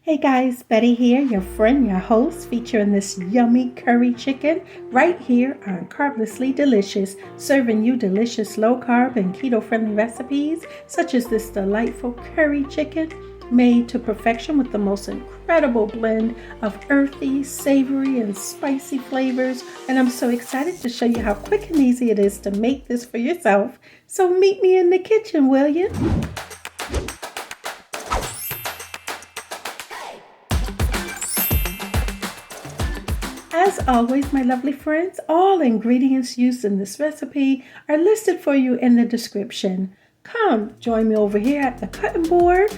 Hey guys, Betty here, your friend, your host, featuring this yummy curry chicken right here on Carblessly Delicious, serving you delicious low-carb and keto-friendly recipes such as this delightful curry chicken made to perfection with the most incredible blend of earthy, savory, and spicy flavors. And I'm so excited to show you how quick and easy it is to make this for yourself. So meet me in the kitchen, will you? As always, my lovely friends, all ingredients used in this recipe are listed for you in the description. Come, join me over here at the cutting board.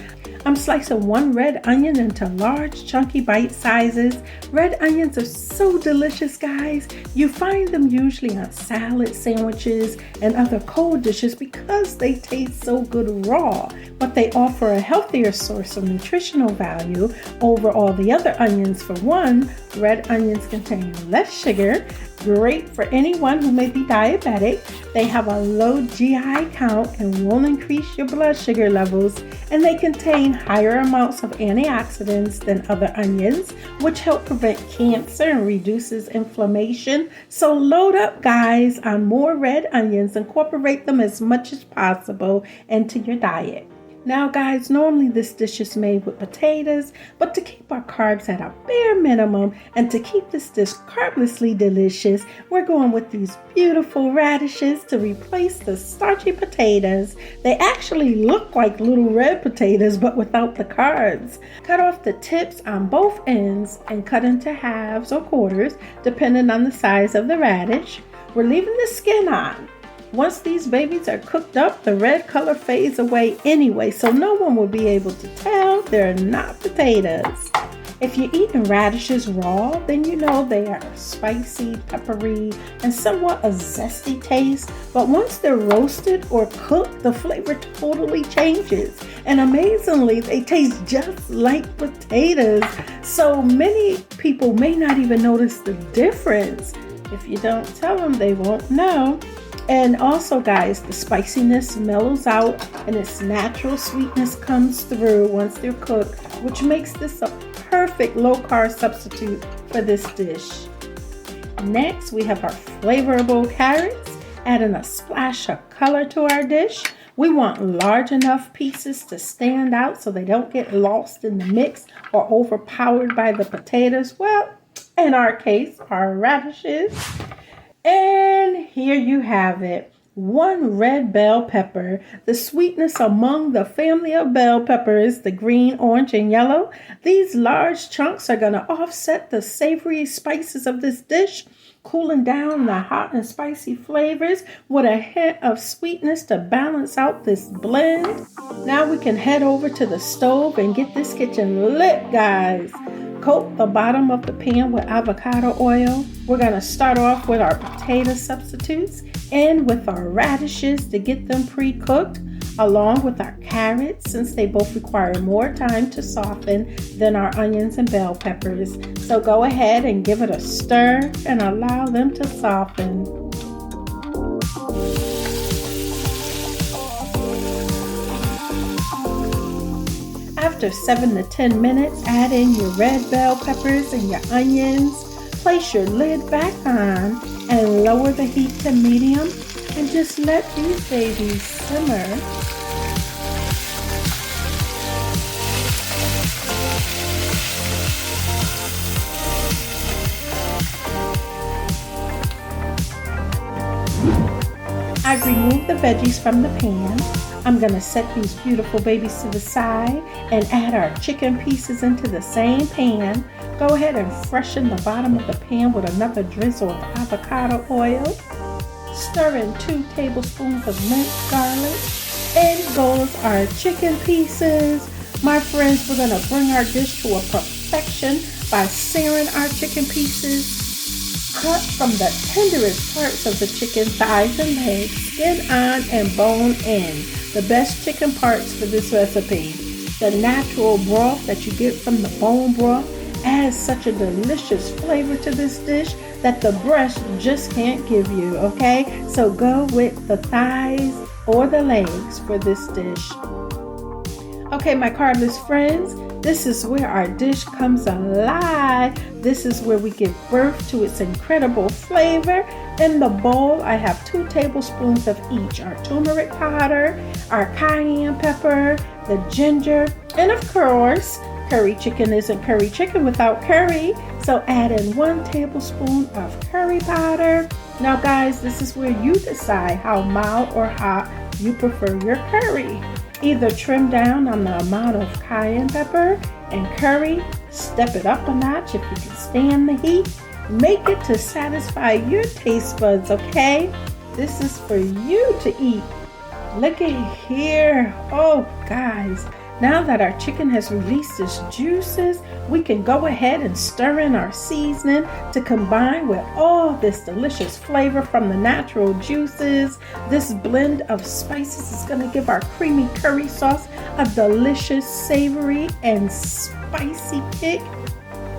I'm slicing one red onion into large, chunky bite sizes. Red onions are so delicious, guys. You find them usually on salad, sandwiches, and other cold dishes because they taste so good raw, but they offer a healthier source of nutritional value over all the other onions. For one, red onions contain less sugar, great for anyone who may be diabetic. They have a low GI count and won't increase your blood sugar levels, and they contain higher amounts of antioxidants than other onions, which help prevent cancer and reduces inflammation. So load up, guys, on more red onions. Incorporate them as much as possible into your diet. Now, guys, normally this dish is made with potatoes, but to keep our carbs at a bare minimum and to keep this dish carblessly delicious, we're going with these beautiful radishes to replace the starchy potatoes. They actually look like little red potatoes, but without the carbs. Cut off the tips on both ends and cut into halves or quarters, depending on the size of the radish. We're leaving the skin on. Once these babies are cooked up, the red color fades away anyway, so no one will be able to tell they're not potatoes. If you're eating radishes raw, then you know they are spicy, peppery, and somewhat a zesty taste. But once they're roasted or cooked, the flavor totally changes. And amazingly, they taste just like potatoes. So many people may not even notice the difference. If you don't tell them, they won't know. And also, guys, the spiciness mellows out and its natural sweetness comes through once they're cooked, which makes this a perfect low-carb substitute for this dish. Next, we have our flavorful carrots, adding a splash of color to our dish. We want large enough pieces to stand out so they don't get lost in the mix or overpowered by the potatoes. Well, in our case, our radishes. And here you have it, one red bell pepper, the sweetness among the family of bell peppers, the green, orange, and yellow. These large chunks are going to offset the savory spices of this dish, cooling down the hot and spicy flavors with a hint of sweetness to balance out this blend. Now we can head over to the stove and get this kitchen lit, guys. Coat the bottom of the pan with avocado oil. We're going to start off with our potato substitutes and with our radishes to get them pre-cooked, along with our carrots, since they both require more time to soften than our onions and bell peppers. So go ahead and give it a stir and allow them to soften. After 7 to 10 minutes, add in your red bell peppers and your onions. Place your lid back on and lower the heat to medium and just let these babies simmer. I've removed the veggies from the pan. I'm going to set these beautiful babies to the side and add our chicken pieces into the same pan. Go ahead and freshen the bottom of the pan with another drizzle of avocado oil. Stir in 2 tablespoons of minced garlic. And goes our chicken pieces. My friends, we're going to bring our dish to a perfection by searing our chicken pieces. Cut from the tenderest parts of the chicken, thighs and legs, skin on and bone in. The best chicken parts for this recipe. The natural broth that you get from the bone broth adds such a delicious flavor to this dish that the breast just can't give you, okay? So go with the thighs or the legs for this dish. Okay, my carbless friends, This is where our dish comes alive. This is where we give birth to its incredible flavor. In the bowl, I have 2 tablespoons of each, our turmeric powder, our cayenne pepper, the ginger, and of course, curry chicken isn't curry chicken without curry. So add in 1 tablespoon of curry powder. Now guys, this is where you decide how mild or hot you prefer your curry. Either trim down on the amount of cayenne pepper and curry, step it up a notch if you can stand the heat. Make it to satisfy your taste buds, okay? This is for you to eat. Look at here. Oh, guys. Now that our chicken has released its juices, we can go ahead and stir in our seasoning to combine with all this delicious flavor from the natural juices. This blend of spices is going to give our creamy curry sauce a delicious, savory, and spicy kick.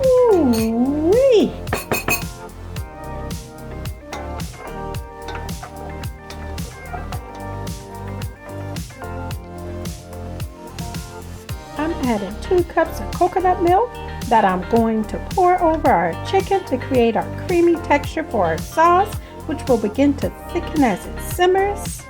Ooh-wee! I'm adding 2 cups of coconut milk that I'm going to pour over our chicken to create our creamy texture for our sauce, which will begin to thicken as it simmers.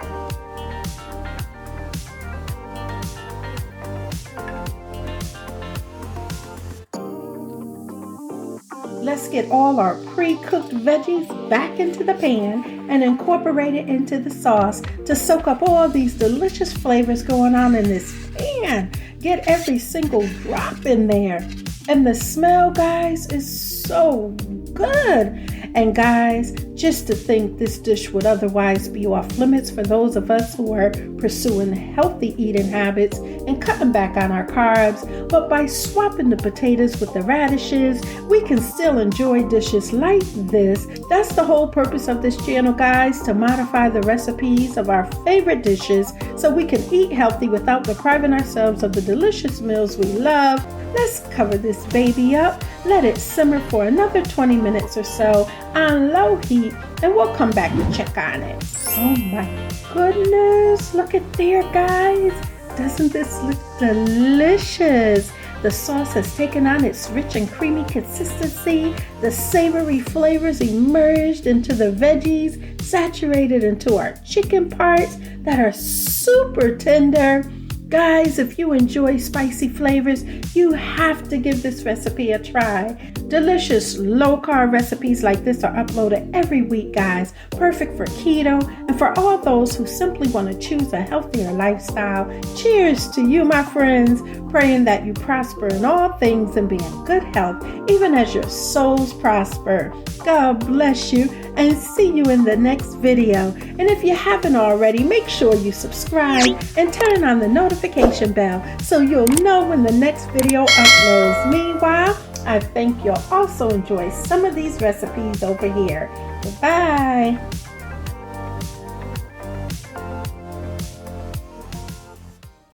Let's get all our pre-cooked veggies back into the pan and incorporate it into the sauce to soak up all these delicious flavors going on in this pan. Get every single drop in there. And the smell, guys, is so good. And guys, just to think this dish would otherwise be off limits for those of us who are pursuing healthy eating habits and cutting back on our carbs, but by swapping the potatoes with the radishes, we can still enjoy dishes like this. That's the whole purpose of this channel, guys, to modify the recipes of our favorite dishes so we can eat healthy without depriving ourselves of the delicious meals we love. Let's cover this baby up, let it simmer for another 20 minutes or so on low heat, and we'll come back to check on it. Oh my goodness, look at there, guys. Doesn't this look delicious? The sauce has taken on its rich and creamy consistency. The savory flavors emerged into the veggies, saturated into our chicken parts that are super tender. Guys, if you enjoy spicy flavors, you have to give this recipe a try. Delicious low-carb recipes like this are uploaded every week, guys. Perfect for keto and for all those who simply want to choose a healthier lifestyle. Cheers to you, my friends. Praying that you prosper in all things and be in good health, even as your souls prosper. God bless you, and see you in the next video. And if you haven't already, make sure you subscribe and turn on the notification bell so you'll know when the next video uploads. Meanwhile, I think you'll also enjoy some of these recipes over here. Goodbye.